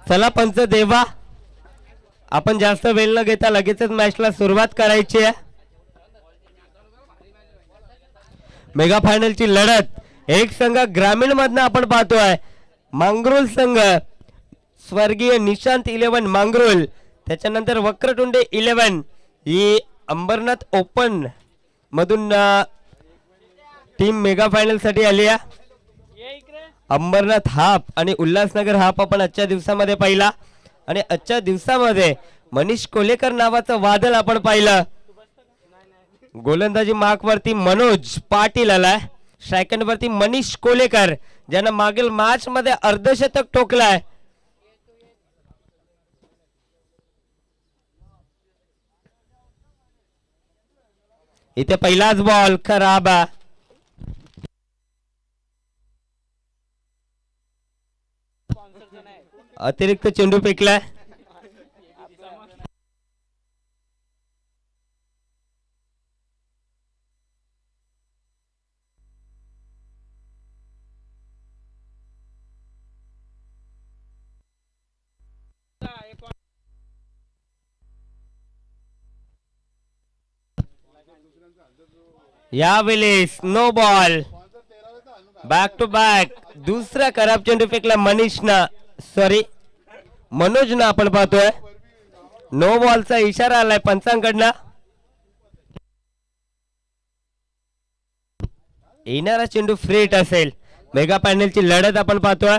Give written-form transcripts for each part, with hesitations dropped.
चला पंच देवा, आपण जास्त वेळ न घेता लगेचच मॅचला सुरुवात करायची आहे. मेगा फायनलची लढत एक संघ ग्रामीण मधनं आपण पाहतोय. मांगरोल संघ स्वर्गीय निशांत 11 मांगरोल, त्याच्यानंतर वक्रतुंडे 11 ही अंबरनाथ ओपन मधून टीम मेगा फायनल साठी आली आहे. अंबरनाथ हाफ आणि उल्हासनगर हाफ आपण आजच्या दिवसामध्ये पाहिला आणि आजच्या दिवसामध्ये मनीष कोलेकर नावाचं वादळ आपण पाहिलं. गोलंदाजी मार्क वरती मनोज पाटील आलाय, स्ट्रायकर वरती मनीष कोलेकर ज्यानं मागील मॅच मध्ये अर्धशतक ठोकलाय. इथे पहिलाच बॉल खराब, अतिरिक्त चेंडू फेकलाय. यावेळेस no ball, back to back दुसरा खराब चेंडू फेकला मनीषना, सॉरी मनोजना आपण पाहतोय. नो बॉलचा इशारा आलाय पंचांकडनं. येणारा चेंडू फ्रेट असेल. मेगा फायनलची लढत आपण पाहतोय.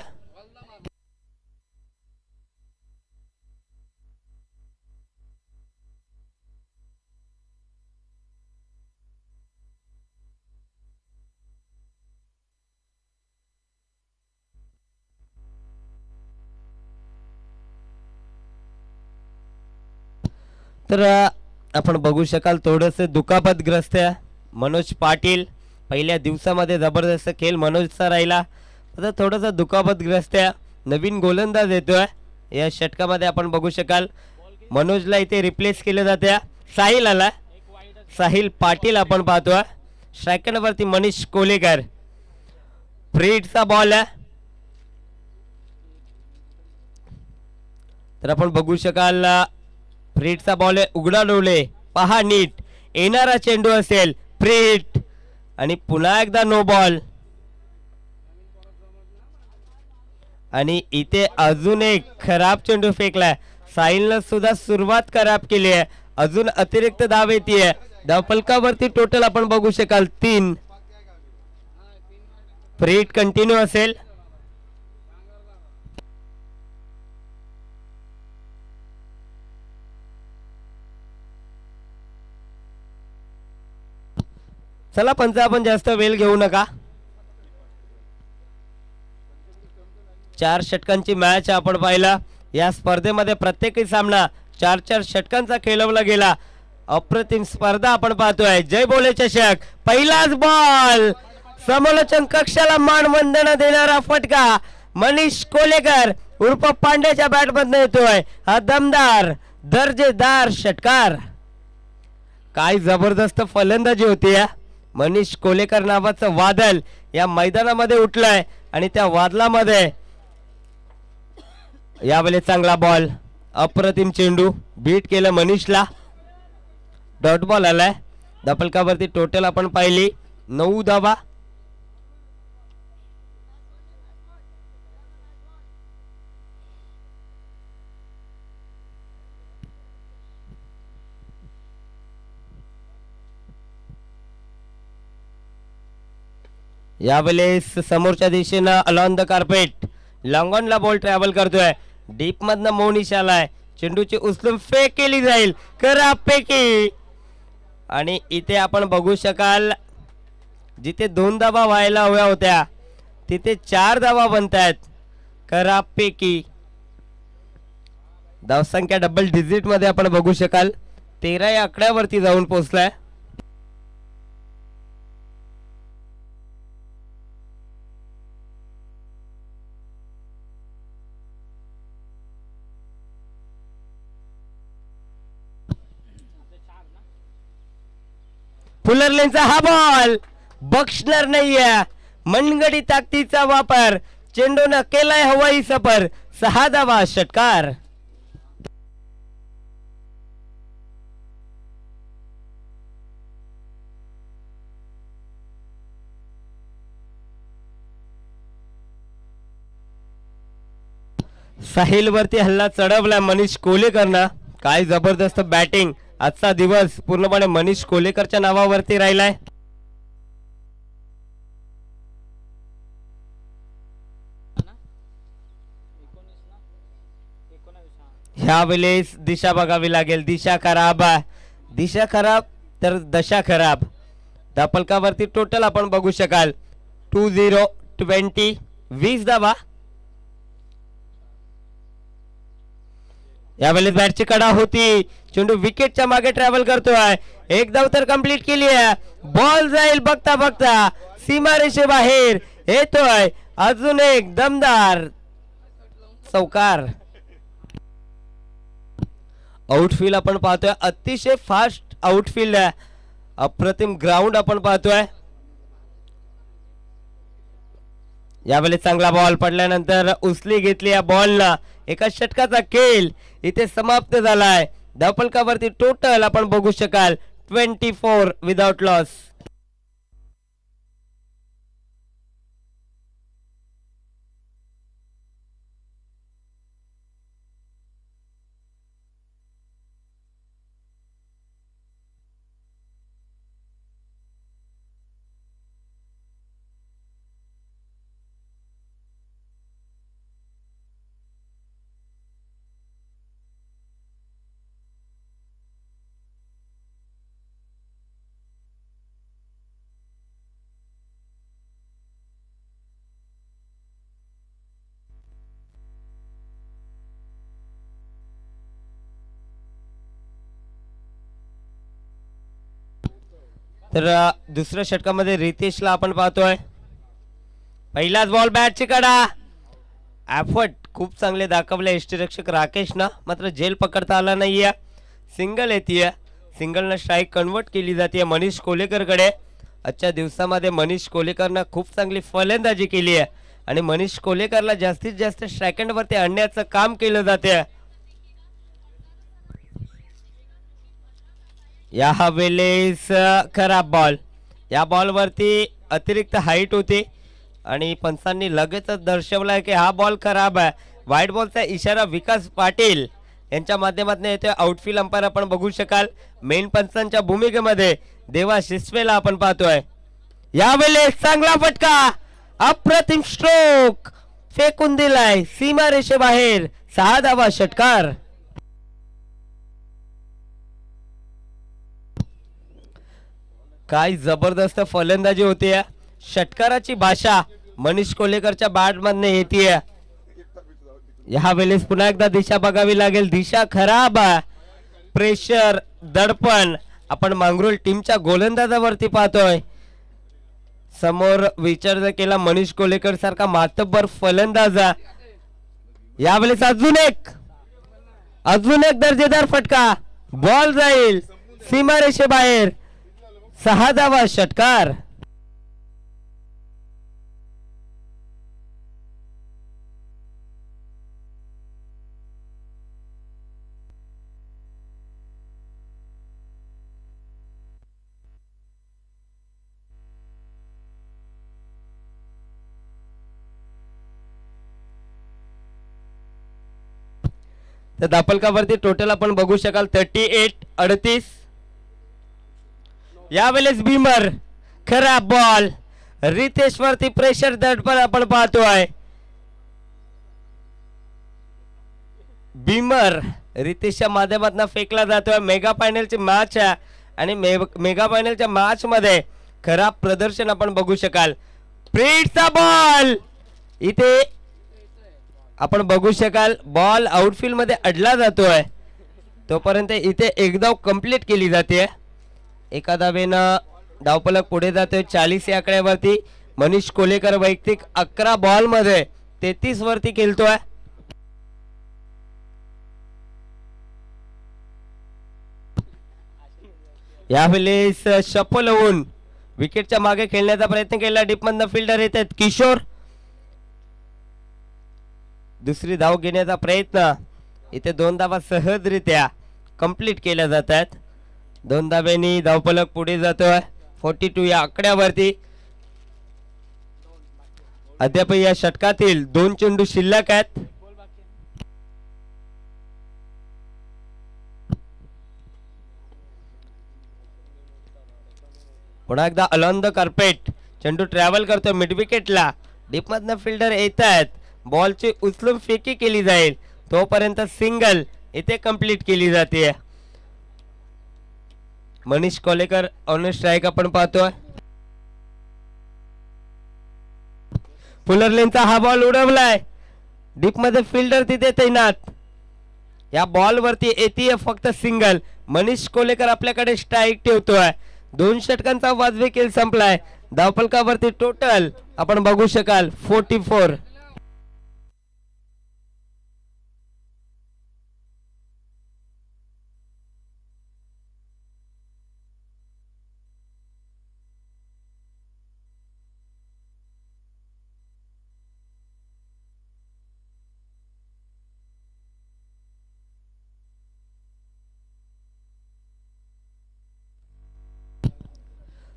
तर आपण बघू शकाल थोडस दुखापतग्रस्त आहे मनोज पाटील. पहिल्या दिवसामध्ये जबरदस्त खेळ मनोजचा राहिला, आता थोडासा दुखापतग्रस्त आहे. नवीन गोलंदाज येतोय या षटकामध्ये आपण बघू शकाल. मनोजला इथे रिप्लेस केले जाते. साहिल आला, साहिल पाटील आपण पाहतोय. स्ट्रायकर वरती मनीष कोलेकर. फ्रीडचा बॉल आहे, तर आपण बघू शकाल फ्रीटचा बॉल आहे. उघडा डोळे पहा नीट, येणारा चेंडू असेल फ्रीट आणि पुन्हा एकदा नो बॉल. आणि इथे अजून एक खराब चेंडू फेकलाय. साहिलनं सुद्धा सुरुवात खराब केली आहे. अजून अतिरिक्त धाव येते. धावफलकावरती टोटल आपण बघू शकाल 3. फ्रीट कंटिन्यू असेल. चला पंच, आपण जास्त वेळ घेऊ नका. 4 षटकांची मॅच आपण पाहिला. या स्पर्धेमध्ये प्रत्येकी सामना 4-4 षटकांचा खेळवला गेला. अप्रतिम स्पर्धा आपण पाहतोय. जय बोले चषक. पहिलाच बॉल, समालोचन कक्षाला मानवंदना देणारा फटका मनीष कोलेकर उर्फ पांड्याच्या बॅट मधून येतोय. हा दमदार दर्जेदार षटकार. काय जबरदस्त फलंदाजी होती. मनीष कोलेकर नावाचं वादळ या मैदानामध्ये उठलंय आणि त्या वादळामध्ये यावेळेस चांगला बॉल, अप्रतिम चेंडू बीट केलं मनीषला. डॉट बॉल आलाय. धावफलकावरती टोटल आपण पाहिली 9 धावा. यावेळेस समोरच्या दिशेनं alone the carpet long on ला बॉल ट्रॅव्हल करतोय. डीप मधनं मोनिश आलाय. चेंडूची उचलून फेक केली जाईल, खराब पैकी. आणि इथे आपण बघू शकाल जिथे 2 धावा व्हायला हव्या होत्या तिथे 4 धावा बनतायत. खराब पैकी धावसंख्या डबल डिजिट मध्ये आपण बघू शकाल. 13 या आकड्यावरती जाऊन पोहोचलाय. फुलरलेनचा हा बॉल बक्षणार नाहीये. मनगडी ताकदीचा वापर. चेंडून केलाय हवाई सफर, 6 धावा, षटकार. साहिल वरती हल्ला चढवला मनीष कोलेकरना. काय जबरदस्त बॅटिंग. आजचा दिवस पूर्णपणे मनीष कोलेकरच्या नावावरती राहिलाय. ह्यावेळेस दिशा बघावी लागेल. दिशा खराब, दिशा खराब तर दशा खराब. धापलकावरती टोटल आपण बघू शकाल 20 20 धावा. यावेळेस बॅटची कडा होती. चेंडू विकेटच्या मागे ट्रॅव्हल करतोय. एक धाव तर कंप्लीट केली आहे. बॉल जाईल बघता बघता सीमारेषे बाहेर येतोय. अजून एक दमदार चौकार. आउटफील्ड आपण पाहतोय. अतिशय फास्ट आउटफील्ड आहे. अप्रतिम ग्राउंड आपण पाहतोय. यावेळी चांगला बॉल पडल्यानंतर उचली घेतली या बॉलला. एका षटकाचा खेळ इथे समाप्त झालाय. धावफलकावरती टोटल आपण बघू शकाल 24 विदाउट लॉस. तर दुसऱ्या षटकामध्ये रितेशला आपण पाहतोय. पहिलाच बॉल बॅटची कडा. एफर्ट खूप चांगले दाखवले यष्टीरक्षक राकेशना. मात्र जेल पकडता आला नाहीये. सिंगल येते. सिंगलनं स्ट्राईक कन्वर्ट केली जाते मनीष कोलेकरकडे. आजच्या दिवसामध्ये मनीष कोलेकरनं खूप चांगली फलंदाजी केली आहे आणि मनीष कोलेकरला जास्तीत जास्त सेकंडवरती आणण्याचं काम केलं जाते. या वेळेस खराब बॉल. या बॉलवरती अतिरिक्त हाईट होती आणि पंचांनी लगेचच दर्शवलाय की हा बॉल खराब आहे. व्हाईट बॉलचा इशारा विकास पाटील यांच्या माध्यमातून येतोय. आउटफील्ड अंपायर आपण बघू शकाल. मेन पंचांच्या भूमिकेमध्ये देवा शिसवेला आपण पाहतोय. यावेळेस चांगला फटका. अप्रतिम स्ट्रोक फेकून दिलाय सीमारेषे बाहेर. 6 धावा, षटकार. काय जबरदस्त फलंदाजी होती. षटकाराची भाषा मनीष कोलेकरच्या बॅट मधने येते. या वेळेस पुन्हा एकदा दिशा बघावी लागेल. दिशा खराब. प्रेशर दडपण आपण मांगरोळ टीमच्या गोलंदाजावरती पाहतोय. समोर विचार जर केला मनीष कोलेकर सारखा मातब्बर फलंदाज. यावेळेस अजून एक दर्जेदार फटका. बॉल जाईल सीमारेषे बाहेर. 6 धावा, षटकार. तर दापलकावरती टोटल आपण बघू शकाल 38-38. यावेळेस भीमर. खराब बॉल. रितेश वरती प्रेशर दडपण आपण पाहतोय. भीमर रितेशच्या माध्यमातून फेकला जातोय. मेगा फायनलची मॅच आहे आणि मेगा फायनलच्या मॅच मध्ये खराब प्रदर्शन आपण बघू शकाल. प्रीटचा बॉल इथे आपण बघू शकाल. बॉल आउटफील्ड मध्ये अडला जातोय. तोपर्यंत इथे एक धाव कंप्लीट केली जाते. एका धावेनं धावफलक पुढे जातोय 40 या आकड्यावरती. मनीष कोलेकर वैयक्तिक 11 बॉल मध्ये 33 वरती खेळतोय. यावेळेस शफल होऊन विकेटच्या मागे खेळण्याचा प्रयत्न केला. डीप मधनं फिल्डर येतात किशोर. दुसरी धाव घेण्याचा प्रयत्न. इथे 2 धावा सहजरित्या कंप्लीट केल्या जातात. 2 धाब्यांनी धावफलक पुढे जातोय 42 या आकड्यावरती. अद्याप या षटकातील 2 चेंडू शिल्लक आहेत. पुन्हा एकदा अलॉन द कार्पेट चेंडू ट्रॅव्हल करतोय मिड विकेटला. डीप मधनं फिल्डर येत आहेत. बॉलची उचलून फेकी केली जाईल तोपर्यंत सिंगल इथे कंप्लीट केली जाते. मनीष कोलेकर ऑन स्ट्राइक आपण पाहतोय. पुलरलेनचा हा बॉल उडवलाय. डीप मध्ये फिल्डर तिथे तैनात. या बॉल वरती येते फक्त सिंगल. मनीष कोलेकर आपल्याकडे स्ट्राइक ठेवतोय. 2 षटकांचा वाजवी खेळ संपलाय. धावफलकावरती टोटल आपण बघू शकाल 44.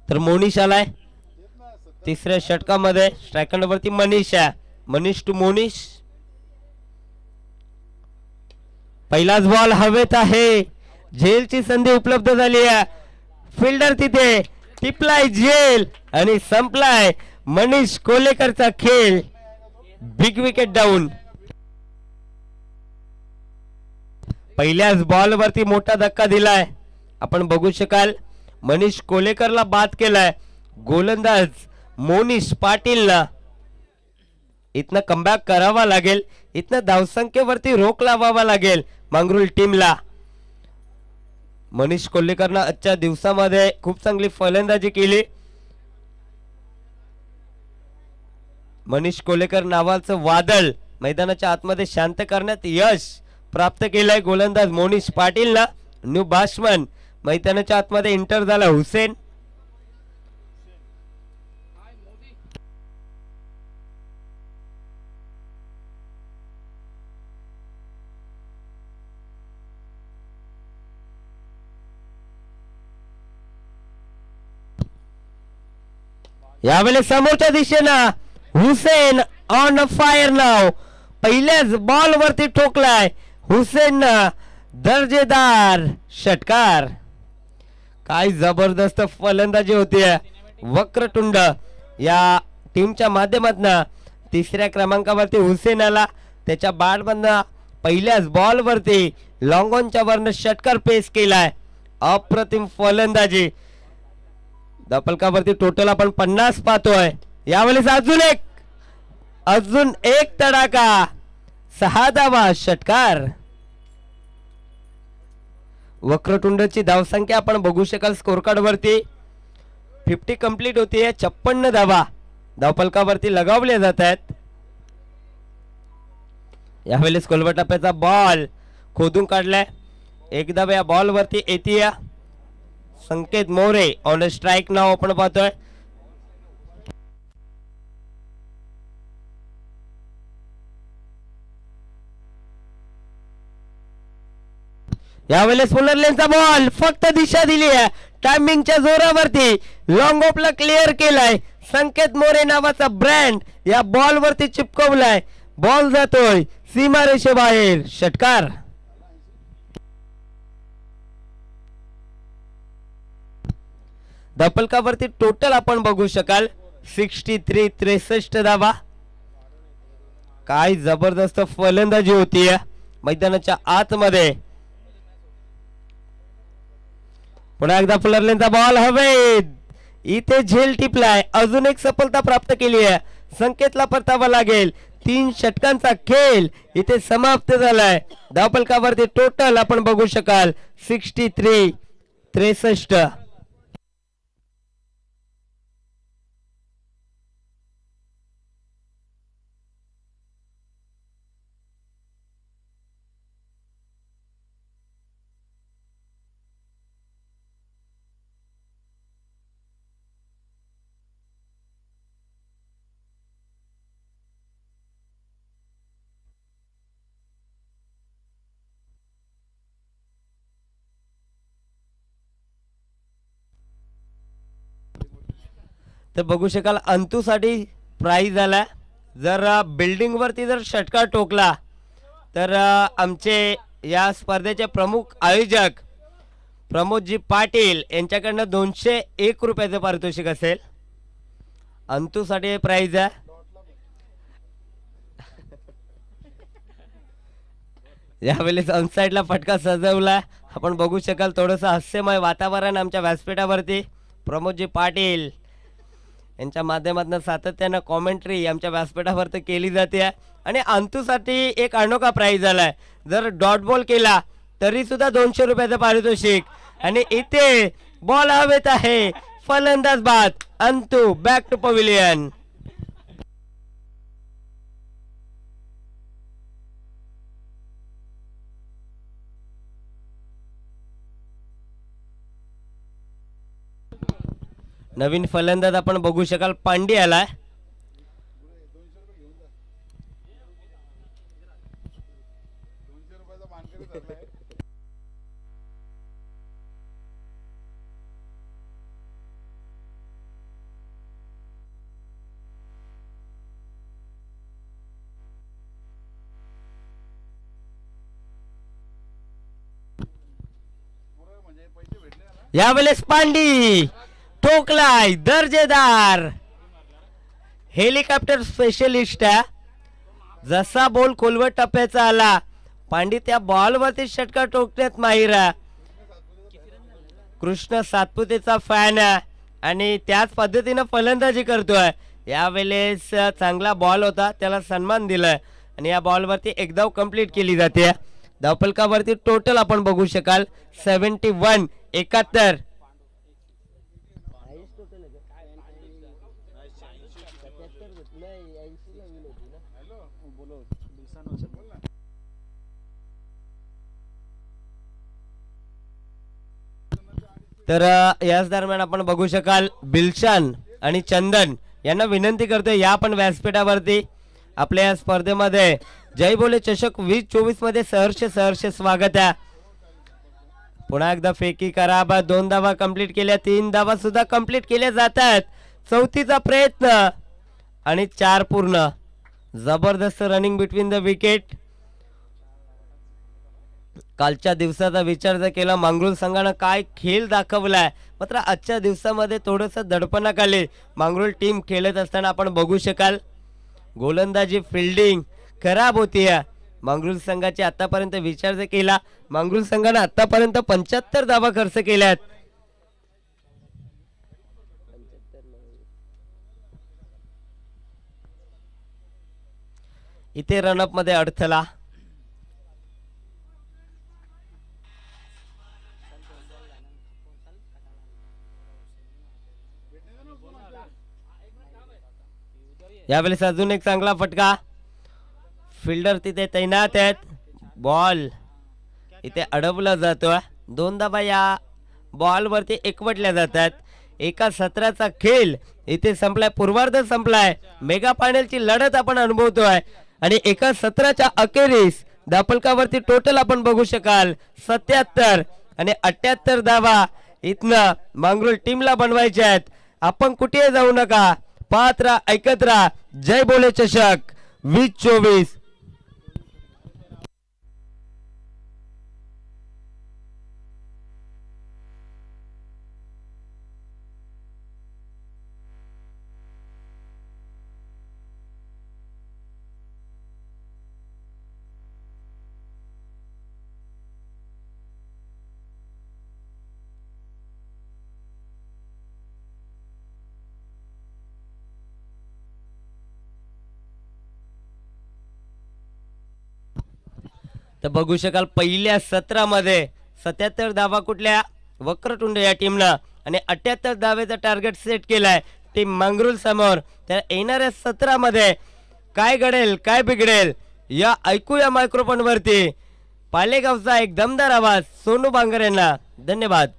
तर मोनिश आलाय 3ऱ्या षटकामध्ये. स्ट्रायकर वरती मनीष आहे. मनीष टू मोनिश. पहिलाच बॉल हवेत आहे. झेलची संधी उपलब्ध झाली आहे. फिल्डर तिथे टिपलाय झेल आणि संपलाय मनीष कोलेकरचा खेळ. Big wicket down. पहिल्याच बॉल वरती मोठा धक्का दिलाय. आपण बघू शकाल मनीष कोलेकरला बाद केलाय. गोलंदाज मोनिश पाटीलला इथनं कमबॅक करावा लागेल. इथनं धावसंख्येवरती रोख लावावा लागेल मांगरुळ टीमला. मनीष कोल्हेकरनं आजच्या दिवसामध्ये खूप चांगली फलंदाजी केली. मनीष कोल्हेकर नावाचं वादळ मैदानाच्या आतमध्ये शांत करण्यात यश प्राप्त केलंय गोलंदाज मोनिश पाटीलला. न्यू बॅट्समन मैदानाच्या आतमध्ये एंटर झाला हुसेन. यावेळेस समोरच्या दिशेनं हुसेन ऑन फायर नाव. पहिल्याच बॉल वरती ठोकलाय हुसेन. दर्जेदार षटकार. काय जबरदस्त फलंदाजी होती वक्रतुंड या टीमच्या माध्यमातून. 3ऱ्या क्रमांकावरती हुसेन आला. त्याच्या बॅट मधनं पहिल्याच बॉल वरती लॉंग ऑनच्या वरनं षटकार पेश केलाय. अप्रतिम फलंदाजी. धावफलकावरती टोटल आपण 50 पाहतोय. यावेळेस अजून एक तडाखा. 6 धावा षटकार. वक्रतुंडची धावसंख्या आपण बघू शकाल स्कोर कार्ड वरती 50 कंप्लीट होतीये. 56 धावा धावफलकावरती लगावल्या जात आहेत. यावेळेस कोलवटाप्याचा बॉल खोदून काढलाय. एकदा या बॉल वरती येते संकेत मोरे ऑन स्ट्राइक नाव आपण पाहतोय. यावेळेस पुलरलेनचा बॉल फक्त दिशा दिली आहे. टायमिंगच्या जोरावरती लॉंग ऑफला क्लिअर केलाय. संकेत मोरे नावाचा ब्रँड या बॉल वरती चिपकवलाय. बॉल जातोय सीमारेषेबाहेर. षटकार. धावफलकावरती टोटल आपण बघू शकाल 63 धावा. काय जबरदस्त फलंदाजी होती मैदानाच्या आतमध्ये. पुन्हा एकदा पुलरलेनचा बॉल हवेत. इथे झेल टिपलाय. अजून एक सफलता प्राप्त केली आहे. संकेतला परतावा लागेल. 3 षटकांचा खेळ इथे समाप्त झालाय. धावफलकावरती टोटल आपण बघू शकाल 63. तर बघू शकाल अंतूसाठी प्राईज आला. जर बिल्डिंग वरती जर षटकार टोकला तर आमचे या स्पर्धेचे प्रमुख आयोजक प्रमोदजी पाटील यांच्याकडनं 201 रुपयाचं पारितोषिक असेल. अंतूसाठी हे प्राईज आहे. यावेळेस ऑनसाईडला फटका सजवला आपण बघू शकाल. थोडंसं हास्यमय वातावरण आमच्या व्यासपीठावरती प्रमोदजी पाटील यांच्या माध्यमातून सातत्यानं कॉमेंट्री आमच्या व्यासपीठावरती केली जाते. आणि अंतूसाठी एक अनोखा प्राईज आलाय. जर डॉट बॉल केला तरी सुद्धा 200 रुपयाचं पारितोषिक. आणि इथे बॉल हवेत आहे, फलंदाज बाद, अंतू बॅक टू पवेलियन. नवीन फलंदाज आपण बघू शकाल पांडे आलाय. यावेळेस पांडी ठोकलाय दर्जेदार. हेलिकॉप्टर स्पेशलिस्ट आहे. जसा बॉल खोलवर टप्प्याचा आला पांडी त्या बॉलवरती षटकार टोकण्यात माहिर आहे. कृष्ण सातपुतेचा फॅन आहे आणि त्याच पद्धतीनं फलंदाजी करतोय. यावेळेस चांगला बॉल होता, त्याला सन्मान दिलाय आणि या बॉलवरती एक धाव कंप्लीट केली जाते. धावफलकावरती टोटल आपण बघू शकाल 71 71. तर याच दरम्यान आपण बघू शकाल बिलशान आणि चंदन यांना विनंती करतोय या पण व्यासपीठावरती. आपल्या या स्पर्धेमध्ये जय बोले चषक 2024 मध्ये सहर्ष स्वागत आहे. पुन्हा एकदा फेकी करा. 2 धावा कंप्लीट केल्या, 3 धावा सुद्धा कंप्लीट केल्या जातात. चौथीचा प्रयत्न आणि 4 पूर्ण. जबरदस्त रनिंग बिटवीन द विकेट. कालच्या दिवसाचा विचार जर केला मांगरूळ संघानं काय खेळ दाखवलाय, मात्र आजच्या दिवसामध्ये थोडंसं दडपणाखाली मांगरूळ टीम खेळत असताना आपण बघू शकाल. गोलंदाजी फिल्डिंग खराब होती. मांगरूळ संघाची आतापर्यंत विचार जर केला मांगरूळ संघानं आतापर्यंत 75 धावा खर्च केल्यात. इथे रनअप मध्ये अडथळा. यावेळेस अजून एक चांगला फटका. फिल्डर तिथे तैनात आहेत. बॉल इथे अडवला जातोय. 2 धावा या बॉल वरती एकवटल्या जातात. एका सत्राचा खेळ इथे संपलाय, पूर्वार्ध संपलाय. मेगा फायनलची लढत आपण अनुभवतोय आणि एका सत्राच्या अखेरीस धावफलकावरती टोटल आपण बघू शकाल 77 आणि 78 धावा इथनं मांगरूळ टीमला बनवायच्या आहेत. आपण कुठे जाऊ नका, पाहत राहा, ऐकत राहा जय बोले चषक 2024. तर बघू शकाल पहिल्या सत्रामध्ये 77 धावा कुठल्या वक्रतुंड या टीमनं आणि 78 धावेचा टार्गेट सेट केलाय टीम मांगरूळ समोर. तर येणाऱ्या सत्रामध्ये काय घडेल काय बिघडेल या ऐकूया मायक्रोफोन वरती. पालेगावचा एक दमदार आवाज सोनू बांगर यांना. धन्यवाद.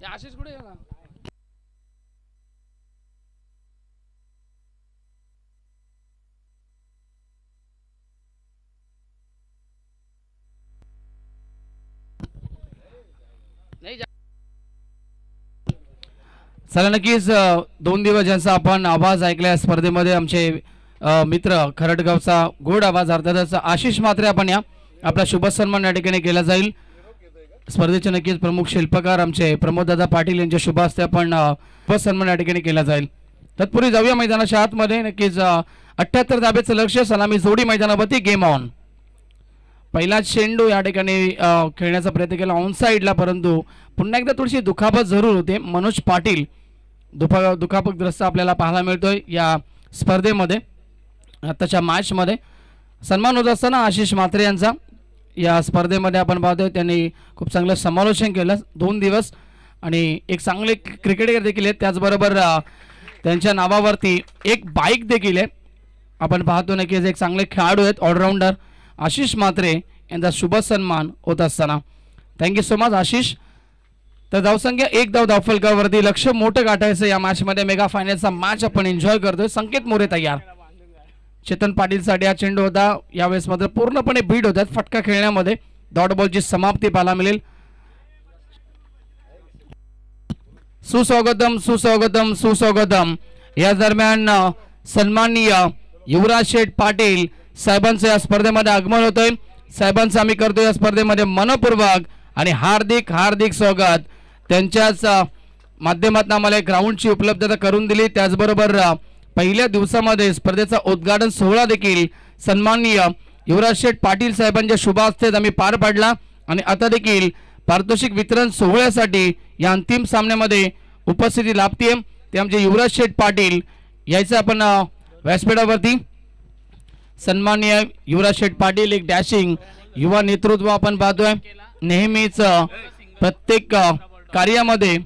आशिष कुठे गेला? चला नक्कीच 2 दिवस ज्यांचा आपण आवाज ऐकला स्पर्धेमध्ये आमचे मित्र खरडगावचा गोड आवाज अर्थातच आशिष म्हात्रे आपण या आपला शुभ सन्मान या ठिकाणी केला जाईल. स्पर्धेचे नक्कीच प्रमुख शिल्पकार आमचे प्रमोददादा पाटील यांच्या शुभ हस्ते आपण शुभ सन्मान या ठिकाणी केला जाईल. तत्पूर्वी जाऊया मैदानाच्या आतमध्ये. नक्कीच 78 धाब्याचं लक्ष सलामी जोडी मैदानावरती गेम ऑन. पहिला चेंडू या ठिकाणी खेळण्याचा प्रयत्न केला ऑन साईडला, परंतु पुन्हा एकदा थोडीशी दुखापत जरूर होते. मनोज पाटील दुखापतग्रस्त आपल्याला पाहायला मिळतोय या स्पर्धेमध्ये. आताच्या मॅचमध्ये सन्मान होत असताना आशिष म्हात्रे यांचा या स्पर्धेमध्ये आपण पाहतोय त्यांनी खूप चांगलं समालोचन केलं 2 दिवस आणि एक चांगले क्रिकेटर देखील आहेत. त्याचबरोबर त्यांच्या नावावरती एक बाईक देखील आहे. आपण पाहतो ना की एक चांगले खेळाडू आहेत ऑलराऊंडर आशिष म्हात्रे यांचा शुभ सन्मान होत असताना. Thank you so much Ashish. तर धावसंख्या 1 धाव धावफलकावरती लक्ष मोठं गाठायचं या मॅचमध्ये. मेगा फायनलचा मॅच आपण एन्जॉय करतोय. संकेत मोरे तयार. चेतन पाटीलसाठी हा चेंडू होता. यावेळेस मात्र पूर्णपणे बीट होतात फटका खेळण्यामध्ये. डॉट बॉलची समाप्ती पाहायला मिळेल. सुस्वागतम सुस्वागतम सुस्वागतम. या दरम्यान सन्माननीय युवराज शेठ पाटील साहेबांचं या स्पर्धेमध्ये आगमन होतंय. साहेबांचं आम्ही करतो या स्पर्धेमध्ये मनपूर्वक आणि हार्दिक हार्दिक स्वागत. त्यांच्याच माध्यमातून आम्हाला ग्राउंडची उपलब्धता करून दिली. त्याचबरोबर पहिल्या दिवसामध्ये स्पर्धेचा उद्घाटन सोहळा देखील सन्माननीय युवराज शेठ पाटील साहेबांच्या शुभ हस्ते आम्ही पार पाडला आणि आता देखील पारितोषिक वितरण सोहळ्यासाठी या अंतिम सामन्यामध्ये उपस्थिती लाभतीये ते आमचे युवराज शेठ पाटील यायचं आपण व्यासपीठावरती. सन्माननीय युवराज शेठ पाटील एक डॅशिंग युवा नेतृत्व आपण पाहतोय. नेहमीच प्रत्येक कार्यामध्ये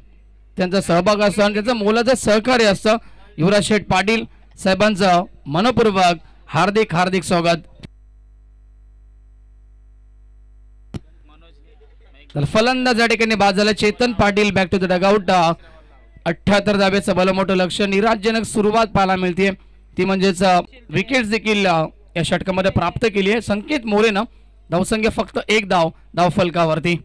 त्यांचा सहभाग असतो आणि त्याचं मोलाचं सहकार्य असतं. युवराज शेठ पाटील साहेबांचं मनपूर्वक हार्दिक हार्दिक स्वागत. तर फलंदाज या ठिकाणी बाद झाला Chetan Patil. Back to the dugout. 78 धाब्याचं भलं मोठं लक्ष. निराशजनक सुरुवात पाहायला मिळते ती म्हणजेच विकेट्स देखील या षटकामध्ये प्राप्त केली आहे. संकेत मोरेनं धावसंख्या फक्त 1 धाव धावफलकावरती.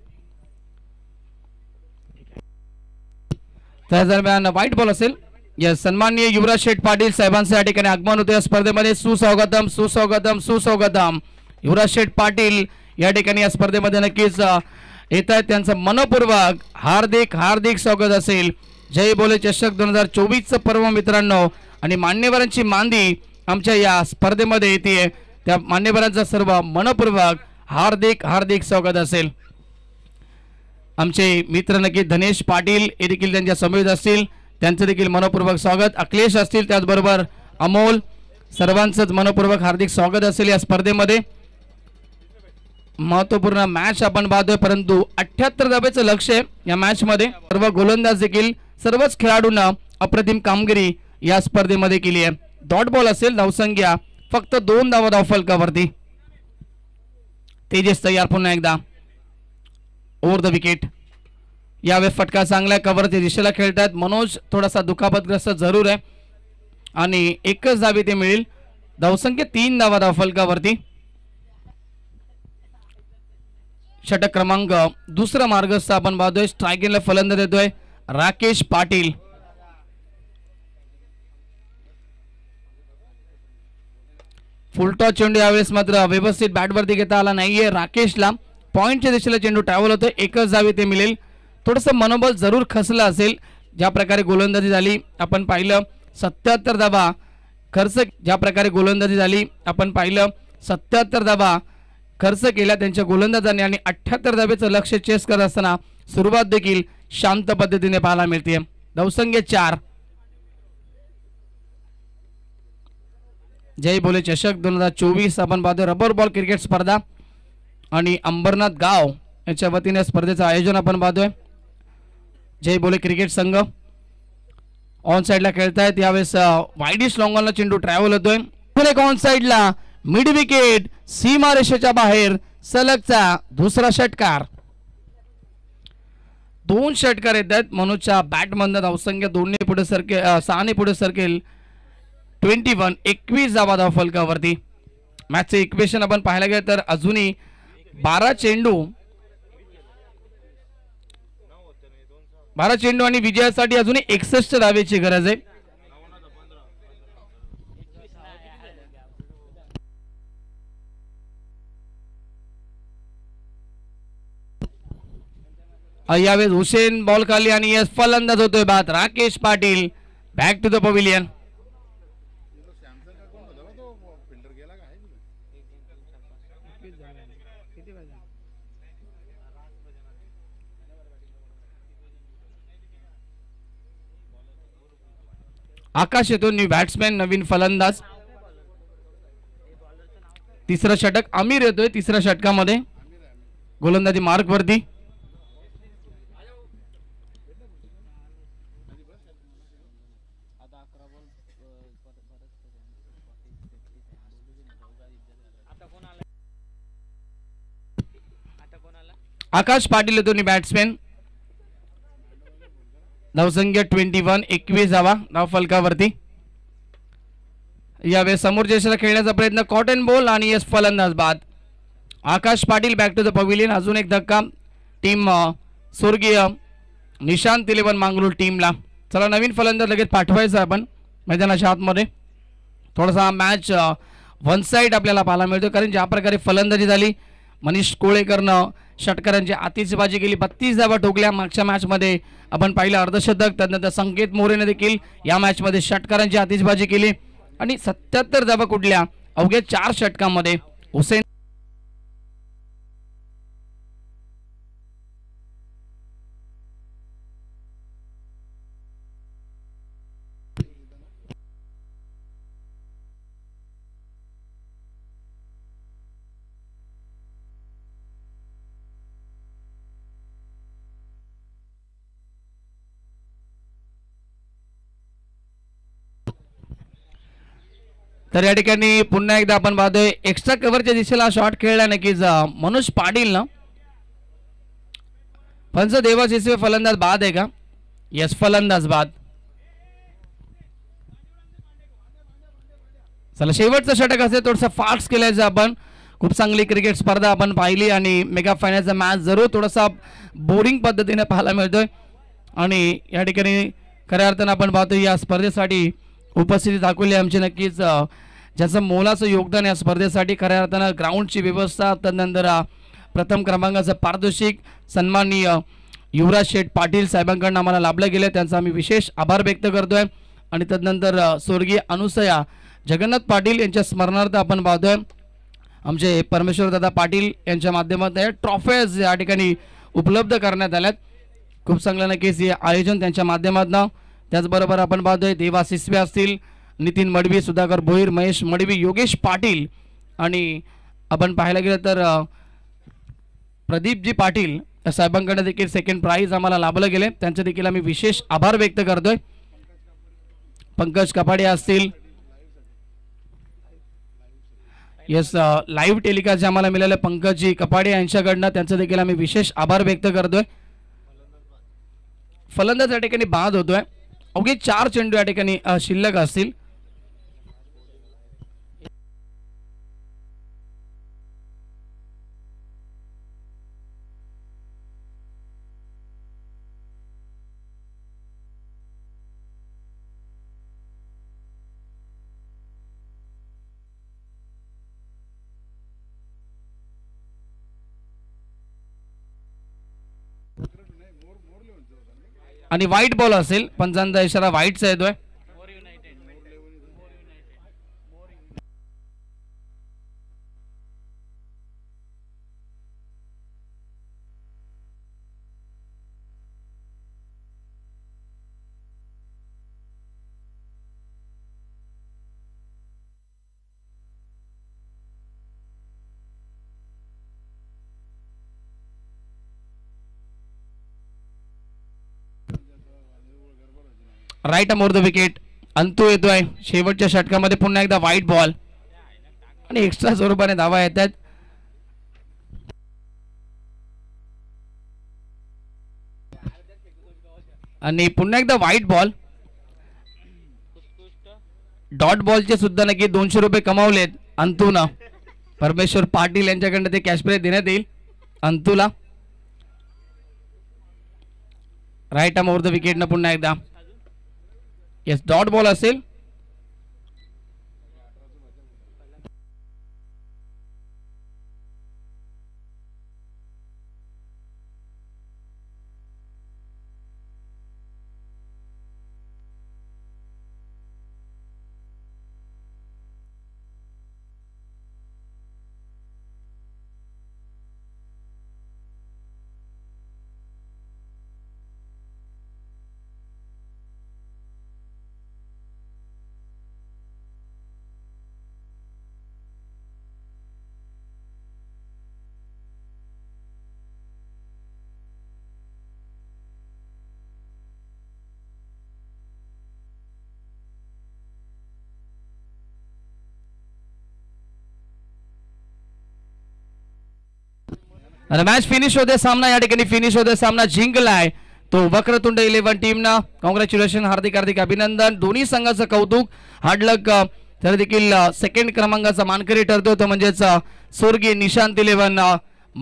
त्या दरम्यान व्हाईट बॉल असेल. या सन्माननीय युवराज शेठ पाटील साहेबांचं या ठिकाणी आगमन होते या स्पर्धेमध्ये. सुस्वागतम सुस्वागतम सुस्वागतम. युवराज शेठ पाटील या ठिकाणी या स्पर्धेमध्ये नक्कीच येत आहेत. त्यांचं मनपूर्वक हार्दिक हार्दिक स्वागत असेल. जय बोले चषक 2024चं पर्व मित्रांनो आणि मान्यवरांची मांदी आमच्या या स्पर्धेमध्ये येते. त्या मान्यवरांचं सर्व मनपूर्वक हार्दिक हार्दिक स्वागत असेल. आमचे मित्र नक्की धनेश पाटील हे देखील त्यांच्या समेत असतील. त्यांचं देखील मनपूर्वक स्वागत. अखिलेश असतील त्याचबरोबर अमोल सर्वांचंच मनपूर्वक हार्दिक स्वागत असेल या स्पर्धेमध्ये. महत्वपूर्ण मॅच आपण पाहतोय परंतु 78 धाब्याचं लक्ष आहे या मॅच मध्ये. सर्व गोलंदाज देखील सर्वच खेळाडूंना अप्रतिम कामगिरी या स्पर्धेमध्ये केली आहे. डॉट बॉल असेल. धावसंख्या फक्त 2 धावा धावफलकावरती. तेजस तयार पुन्हा एकदा ओव्हर द विकेट. यावेळेस फटका चांगला कव्हरच्या दिशेला खेळतात. मनोज थोडासा दुखापतग्रस्त जरूर आहे आणि 1च धावे ते मिळेल. धावसंख्या 3 धावा धावफलकावरती. षटक क्रमांक 2 मार्गस्थ आपण पाहतोय. स्ट्रायकिंगला फलंदाज देतोय राकेश पाटील. फुलटॉस चेंडू यावेळेस मात्र व्यवस्थित बॅटवरती घेता आला नाहीये. राकेशला पॉइंटच्या दिशेला चेंडू ट्रॅव्हल होतोय. 1च धावे ते मिळेल. थोडंसं मनोबल जरूर खचलं असेल. ज्या प्रकारे गोलंदाजी झाली आपण पाहिलं 77 धावा खर्च. ज्या प्रकारे गोलंदाजी झाली आपण पाहिलं 77 धावा खर्च केला त्यांच्या गोलंदाजांनी आणि 78 धावेचं लक्ष चेस करत असताना सुरुवात देखील शांत पद्धतीने पाहायला मिळते. धावसंख्या 4. जय बोले चषक 2024 आपण पाहतोय. रबर बॉल क्रिकेट स्पर्धा आणि अंबरनाथ गाव यांच्या वतीने स्पर्धेचं आयोजन आपण पाहतोय. जय बोले क्रिकेट संघ ऑन साइडला खेळतायत. यावेळेस वाईडिश लॉंगॉनला चेंडू ट्रॅव्हल होतोय. ऑन साइडला मिड विकेट सीमा रेषेच्या बाहेर सलगचा दुसरा षटकार. 2 षटकार येत आहेत. मनोजच्या बॅटमधनं धावसंख्या 2ने पुढे सरकेल, 6ने पुढे सरकेल. 21 धावा धाव फलकावरती. मॅचचे इक्वेशन आपण पाहायला गेलं तर अजूनही 12 चेंडू आणि विजयासाठी अजूनही 61 धावेची गरज आहे. यावेळेस हुसेन बॉल खाली आणि यस फलंदाज होतोय बाद. Rakesh Patil back to the pavilion. Akash येतो न्यू बॅट्समॅन, नवीन फलंदाज. तिसरं षटक आमिर येतोय तिसऱ्या षटकामध्ये गोलंदाजी मार्क वरती. आकाश पाटील येतो न्यू बॅट्समॅन. धावसंख्या 21 धावा धाव फलकावरती. यावेळेस समोरच्या दिशेला खेळण्याचा प्रयत्न, कॉटन बॉल आणि यस फलंदाज बाद. Akash Patil back to the pavilion. अजून एक धक्का टीम स्वर्गीय निशांत 11 मांगरूळ टीमला. चला नवीन फलंदाज लगेच पाठवायचा आपण मैदानाच्या आतमध्ये. थोडासा मॅच वन साइड आपल्याला पाहायला मिळतो, कारण ज्या प्रकारे फलंदाजी झाली, मनीष कोळेकरनं षटकारांची आतिषबाजी केली, 32 धावा ठोकल्या. मागच्या मॅचमध्ये आपण पाहिलं अर्धशतक. त्यानंतर संकेत मोरेने देखील या मॅचमध्ये षटकारांची आतिषबाजी केली आणि 77 धावा कुठल्या अवघ्या 4 षटकांमध्ये. हुसेन तर या ठिकाणी पुन्हा एकदा आपण पाहतोय एक्स्ट्रा कव्हरच्या दिशेला शॉट खेळला नक्कीच मनोज पाटील ना. पंच देवाशिष फलंदाज बाद आहे का? यस फलंदाज बाद. चला शेवटचं षटक असेल, थोडंसं फास्ट केल्याचं आपण. खूप चांगली क्रिकेट स्पर्धा आपण पाहिली आणि मेगा फायनलचा मॅच जरूर थोडासा बोरिंग पद्धतीने पाहायला मिळतोय. आणि या ठिकाणी खऱ्या अर्थानं आपण पाहतो या स्पर्धेसाठी उपस्थिती दाखवली आमची नक्कीच, ज्याचं मोलाचं योगदान या स्पर्धेसाठी खऱ्या अर्थानं ग्राउंडची व्यवस्था, त्यानंतर प्रथम क्रमांकाचं पारितोषिक सन्माननीय युवराज शेठ पाटील साहेबांकडून आम्हाला लाभलं गेलं, त्यांचा आम्ही विशेष आभार व्यक्त करतोय. आणि त्यानंतर स्वर्गीय अनुसया जगन्नाथ पाटील यांच्या स्मरणार्थ आपण पाहतोय आमचे परमेश्वरदादा पाटील यांच्या माध्यमातून ट्रॉफीज या ठिकाणी उपलब्ध करण्यात आल्यात. खूप चांगलं नक्कीच हे आयोजन त्यांच्या माध्यमातून. त्याचबरोबर आपण पाहतोय देवा सिसवे असतील, नितीन मडवी, सुधाकर भोईर, महेश मडवी, योगेश पाटील आणि आपण पाहायला गेलं तर प्रदीपजी पाटील साहेबांकडे देखील सेकंड प्राइज आम्हाला लाभलं गेले, त्यांचे देखील आम्ही विशेष आभार व्यक्त करतोय. पंकज कपाडे असतील, यस लाईव्ह टेलिकास्ट आम्हाला मिळाले पंकजी कपाडे यांच्याकडनं, त्यांचं देखील आम्ही विशेष आभार व्यक्त करतोय. फलंदाज या ठिकाणी बाद होतोय. अवघे 4 चेंडू या ठिकाणी शिल्लक असतील. आणि व्हाईट बॉल असेल, पंचांचा इशारा व्हाईटचा येतोय. Right arm over the wicket. अंतू येतोय शेवटच्या षटकामध्ये. पुन्हा एकदा व्हाईट बॉल आणि एक्स्ट्रा स्वरूपाने धावा येतात. आणि पुन्हा एकदा व्हाईट बॉल. डॉट बॉलचे सुद्धा नक्की 200 रुपये कमावलेत अंतूला. परमेश्वर पाटील यांच्याकडनं ते कॅश प्राइज देण्यात येईल अंतूला. राईट आर्म ओव्हर द विकेटनं पुन्हा एकदा. येस, डॉट बॉल असेल. आणि मॅच फिनिश होते. सामना या ठिकाणी फिनिश होते. सामना जिंकलाय तो वक्रतुंड 11 टीमनं. कॉंग्रॅच्युलेशन, हार्दिक हार्दिक अभिनंदन. दोन्ही संघाचं कौतुक. हार्ड लक. तर देखील सेकंड क्रमांकाचा मानकरी ठरतो तो म्हणजेच स्वर्गीय निशांत 11